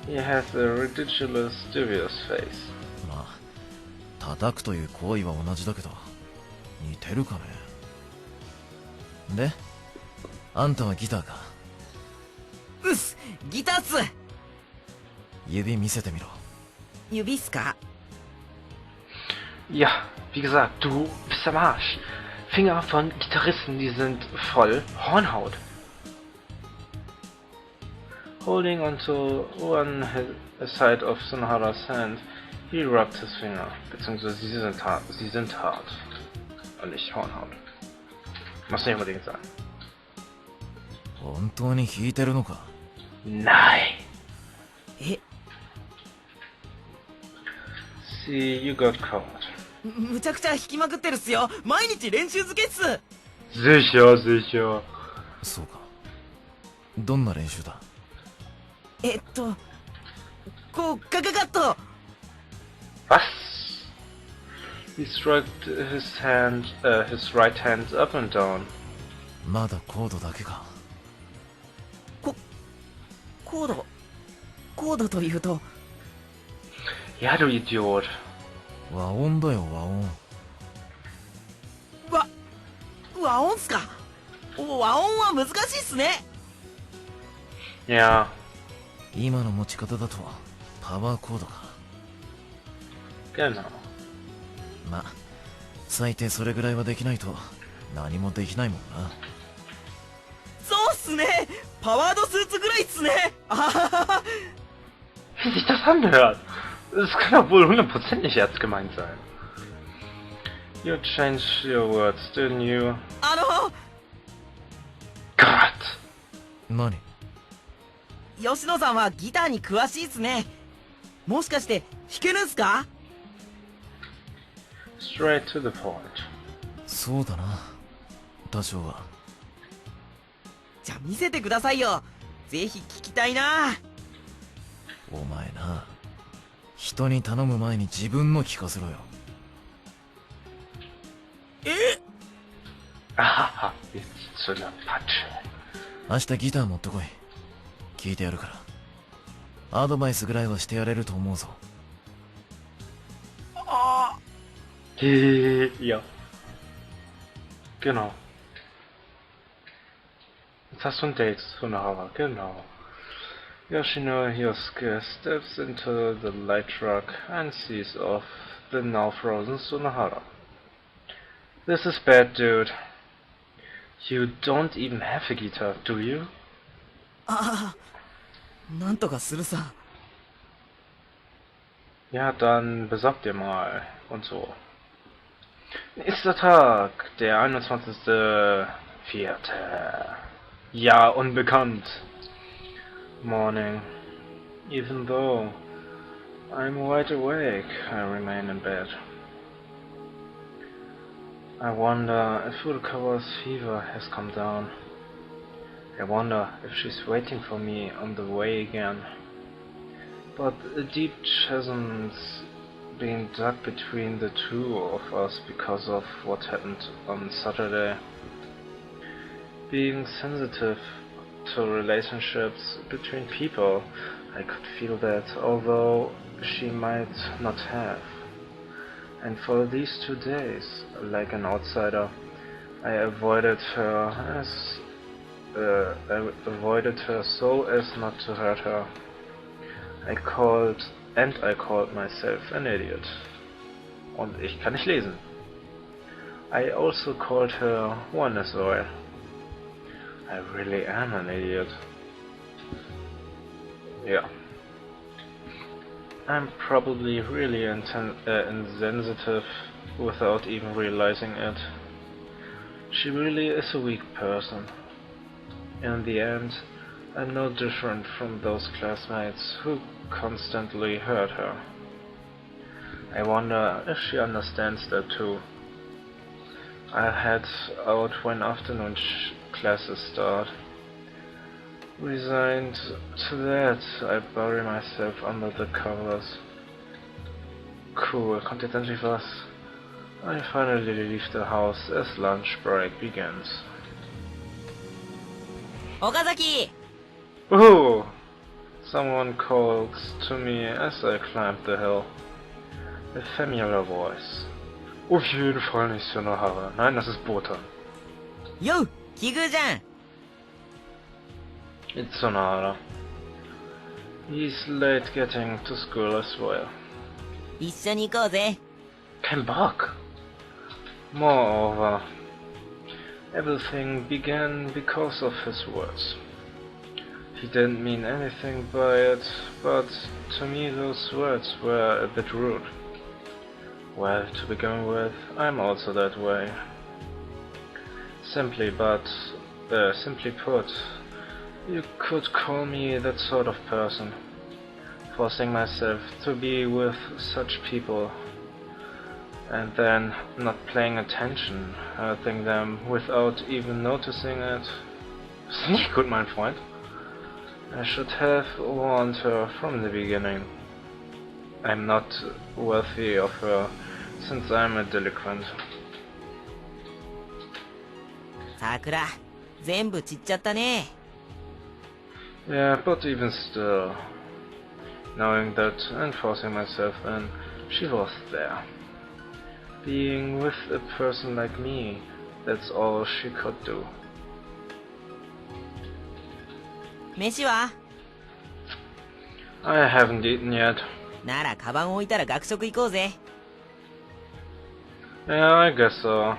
He has a ridiculous, dubious face. まあ、叩くという行為は同じだけど、似てるかね。で、あんたはギターか。うっす、ギターっす。指見せてみろ。指っすか？ Ja, wie gesagt, du bist am Arsch. Finger von Gitarristen, die sind voll Hornhaut. Holding onto one side of Sunohara's hand, he rubbed his finger. Beziehungsweise sie sind hart. Und nicht Hornhaut. Muss nicht unbedingt sein. 本当に弾いてるのか？ Nein! え、 See, you got caught. むちゃくちゃ弾きまくってるっすよ。毎日練習漬けっす。 Sicher, sicher. そうか。どんな練習だ？こう、ガガガッと。Was? He stroked his right hand up and down. まだコードだけか。コードというと。Ja, du Idiot. 和音だよ、和音。和音っすか？和音は難しいっすね。Ja. 今の持ち方だとパワーコードか。Genau. ま、最低それぐらいはできないと何もできないもんな。そうっすね。パワードスーツぐらいっすね。あははは。 Wie sich das anhört. Das kann doch wohl hundertprozentig ernst gemeint sein. You changed your words, didn't you? Gott! 何？吉野さんはギターに詳しいっすね。もしかして弾けるんすか？ Straight to the point. そうだな。多少は。じゃあ見せてくださいよ。ぜひ聞きたいな。お前な、人に頼む前に自分の聞かせろよ。Ahaha, jetzt zu einer Patsche. 明日ギター持ってこい。聞いてやるから。アドバイスぐらいはしてやれると思うぞ。Ja. Genau. Jetzt hast du ein Date, Sunohara, genau. Yoshino Yosuke steps into the light truck and sees off the now frozen Sunohara. This is bad, dude. You don't even have a guitar, do you? なんとかするさ。 Ja, dann besorg dir mal und so. Nächster Tag, der 21.04. Ja, unbekannt. Morning. Even though I'm wide awake, I remain in bed. I wonder if Furukawa's fever has come down. I wonder if she's waiting for me on the way again. But a deep chasm's been dug between the two of us because of what happened on Saturday. Being sensitive to relationships between people, I could feel that, although she might not have. And for these 2 days, like an outsider, I avoided her so as not to hurt her. I called myself an idiot. Und ich kann nicht lesen. I also called her one as well. I really am an idiot. Yeah. I'm probably really insensitive without even realizing it. She really is a weak person. In the end, I'm no different from those classmates who constantly hurt her. I wonder if she understands that too. I'll head out when afternoon classes start. Resigned to that, I bury myself under the covers. Cool, kommt jetzt endlich was. I finally leave the house as lunch break begins. 岡崎。 Oh, Someone called to me as I climbed the hill. A familiar voice. Auf jeden Fall nicht Sunohara. Nein, das ist Botan. Yo, 奇遇じゃん。 It's Sunohara. He's late getting to school as well. 一緒に行こうぜ。 Kein Bock. Moreover, everything began because of his words. He didn't mean anything by it, but to me those words were a bit rude. Well, to begin with, I'm also that way. Simply put, you could call me that sort of person, forcing myself to be with such people, and then not paying attention, hurting them without even noticing it. Ist nicht gut, mein Freund. I should have warned her from the beginning. I'm not worthy of her, since I'm a delinquent. 桜、全部散っちゃったね。 Yeah, but even still, knowing that and forcing myself in, she was there. Being with a person like me, that's all she could do. 飯は？ I haven't eaten yet. ならカバン置いたら学食行こうぜ。 Yeah, I guess so.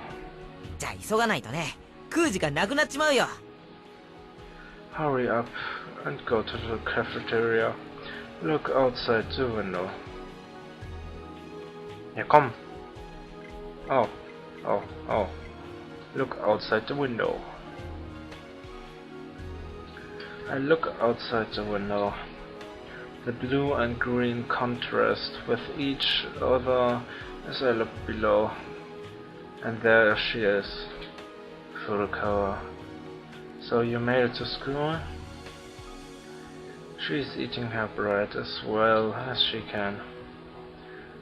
じゃあ急がないとね。食う時間なくなっちまうよ。 Hurry up and go to the cafeteria. Look outside the window. Ja, komm. Oh. Look outside the window. I look outside the window. The blue and green contrast with each other as I look below. And there she is, Furukawa. So you made it to school? She's eating her bread as well as she can.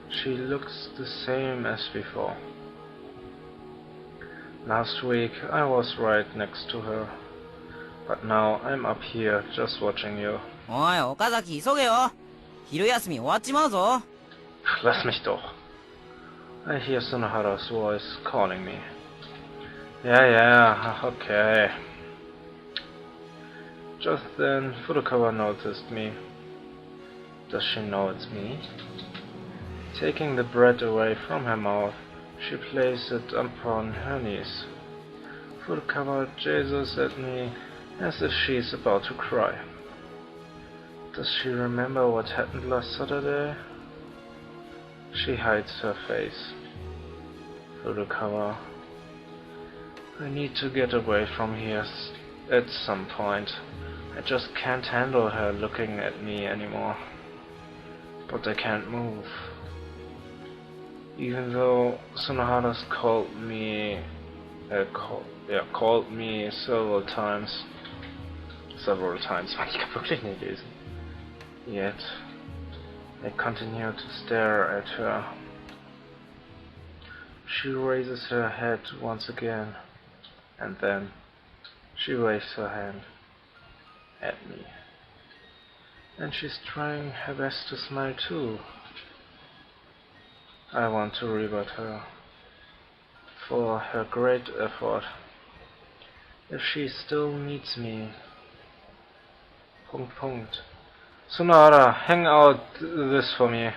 She looks the same as before. Last week I was right next to her, but now I'm up here just watching you. おい、岡崎急げよ。昼休み終わっちまうぞ。 Lass mich doch. I hear Sunohara's voice calling me. Yeah, okay. Just then, Furukawa noticed me. Does she know it's me? Taking the bread away from her mouth, she placed it upon her knees. Furukawa gazes at me as if she's about to cry. Does she remember what happened last Saturday? She hides her face. Furukawa. I need to get away from here at some point. I just can't handle her looking at me anymore. But I can't move. Even though Sunohara's called me several times. Ich kann wirklich nicht lesen. Yet, I continue to stare at her. She raises her head once again, and then she waves her hand at me. And she's trying her best to smile too. I want to rebut her for her great effort. If she still needs me. Sunohara, hang out this for me.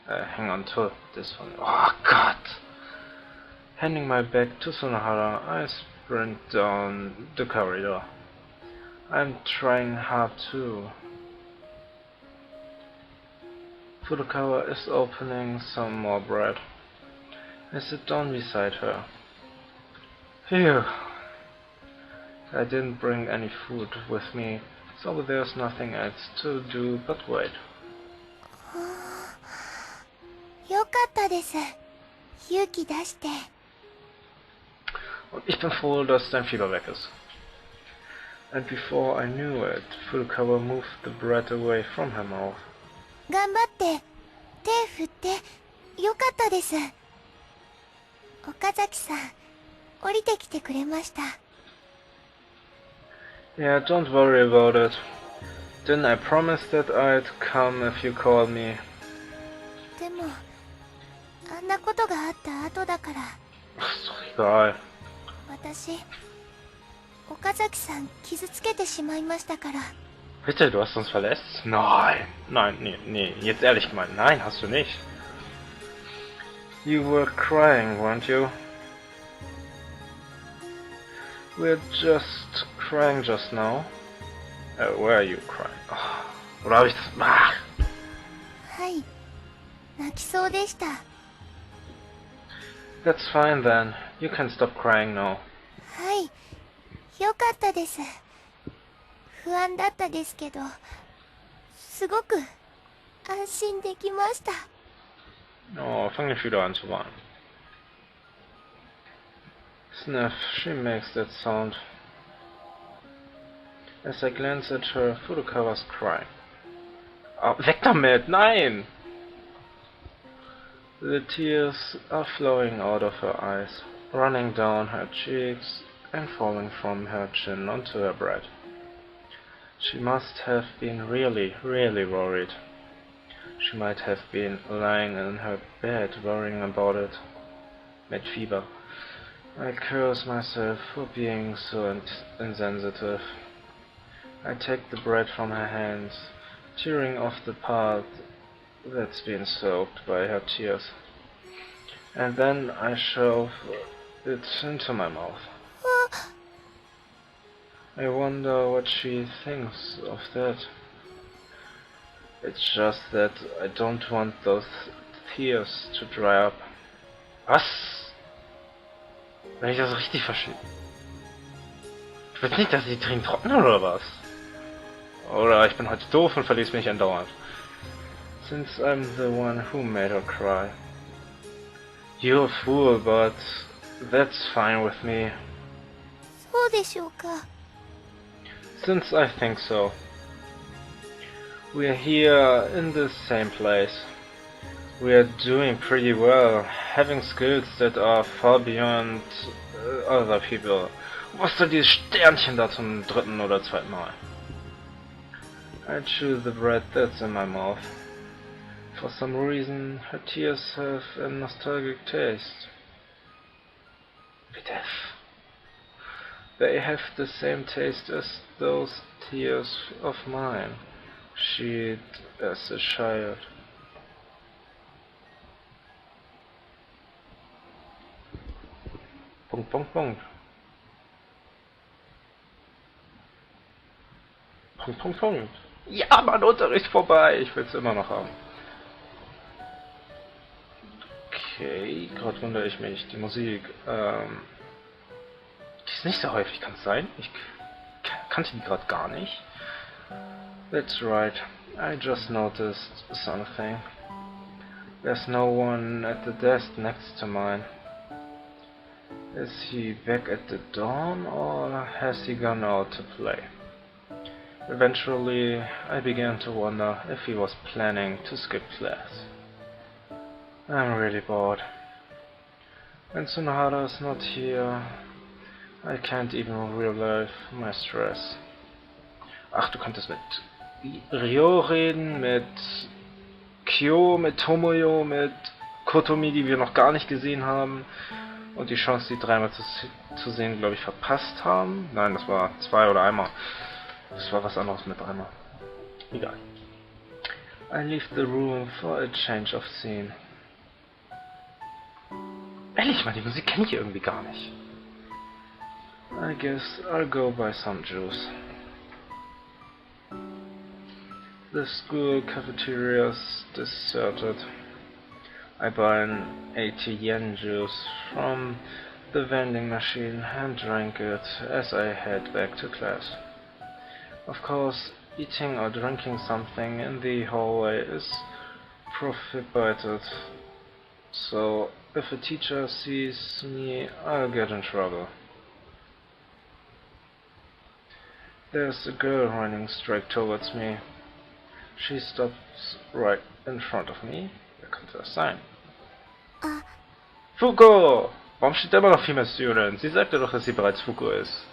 Hang on to this for me. Oh God! Handing my bag to Sunohara, I sprint down the corridor. I'm trying hard too. Furukawa is opening some more bread. I sit down beside her. Phew! I didn't bring any food with me, so there's nothing else to do but wait. よかったです。勇気出して。 Und ich bin froh, dass dein Fieber weg ist. And before I knew it, Furukawa moved the bread away from her mouth. 頑張って手振ってよかったです。岡崎さん、降りてきてくれました。 Yeah, don't worry about it. Didn't I promise that I'd come if you called me? でもあんなことがあった後だから。 Ist doch egal. 私岡崎さん傷つけてしまいましたから。 Bitte, du hast uns verletzt? Nein, nein, nee, jetzt ehrlich gemeint, nein, hast du nicht. You were crying, weren't you? We're just crying just now. Where are you crying? Oh, oder hab ich das... Ah. はい、泣きそうでした。 That's fine then. You can stop crying now. はい、よかったです。不安だったですけど、すごく安心できました。 Oh, fang nicht wieder an zu weinen. Sniff, she makes that sound. As I glance at her, Furukawa's crying. Oh, weg damit! Nein! The tears are flowing out of her eyes, running down her cheeks and falling from her chin onto her breast. She must have been really, really worried. She might have been lying in her bed worrying about it. Mit Fieber. I curse myself for being so insensitive. I take the bread from her hands, tearing off the part that's been soaked by her tears. And then I shove it into my mouth. I wonder what she thinks of that. It's just that I don't want those tears to dry up. Was? Wenn ich das richtig verstehe. Ich weiß nicht, dass die Tränen trocknen oder was? Oder ich bin heute doof und verließ mich andauernd. Since I'm the one who made her cry. You're a fool, but that's fine with me. そうでしょうか。 Since I think so. We're here in the same place. We're doing pretty well, having skills that are far beyond other people. Was soll dieses Sternchen da zum dritten oder zweiten Mal? I chew the bread that's in my mouth. For some reason, her tears have a nostalgic taste. Bitte. They have the same taste as those tears of mine, shed as a child. Punkt, Punkt, Punkt. Punkt, Punkt, Punkt. Ja, mein Unterricht vorbei. Ich will's immer noch haben. Okay, gerade wundere ich mich. Die Musik, die ist nicht so häufig, kann es sein? Ich kannte die gerade gar nicht. That's right. I just noticed something. There's no one at the desk next to mine. Is he back at the dawn, or has he gone out to play? Eventually, I began to wonder if he was planning to skip class. I'm really bored. When Sunohara is not here, I can't even relieve my stress. Ach, du könntest mit Ryo reden, mit Kyo, mit Tomoyo, mit Kotomi, die wir noch gar nicht gesehen haben. Und die Chance, die dreimal zu sehen, glaube ich, verpasst haben. Nein, das war zwei oder einmal. Das war was anderes mit dreimal. Egal. I leave the room for a change of scene. Ehrlich mal, die Musik kenne ich irgendwie gar nicht. I guess I'll go buy some juice. The school cafeteria's deserted. I buy an 80 yen juice from the vending machine and drink it as I head back to class. Of course, eating or drinking something in the hallway is prohibited, so if a teacher sees me, I'll get in trouble. There's a girl running straight towards me. She stops right in front of me. Wer könnte das sein? Fuko! Warum steht da immer noch Female Student? Sie sagte doch, dass sie bereits Fuko ist.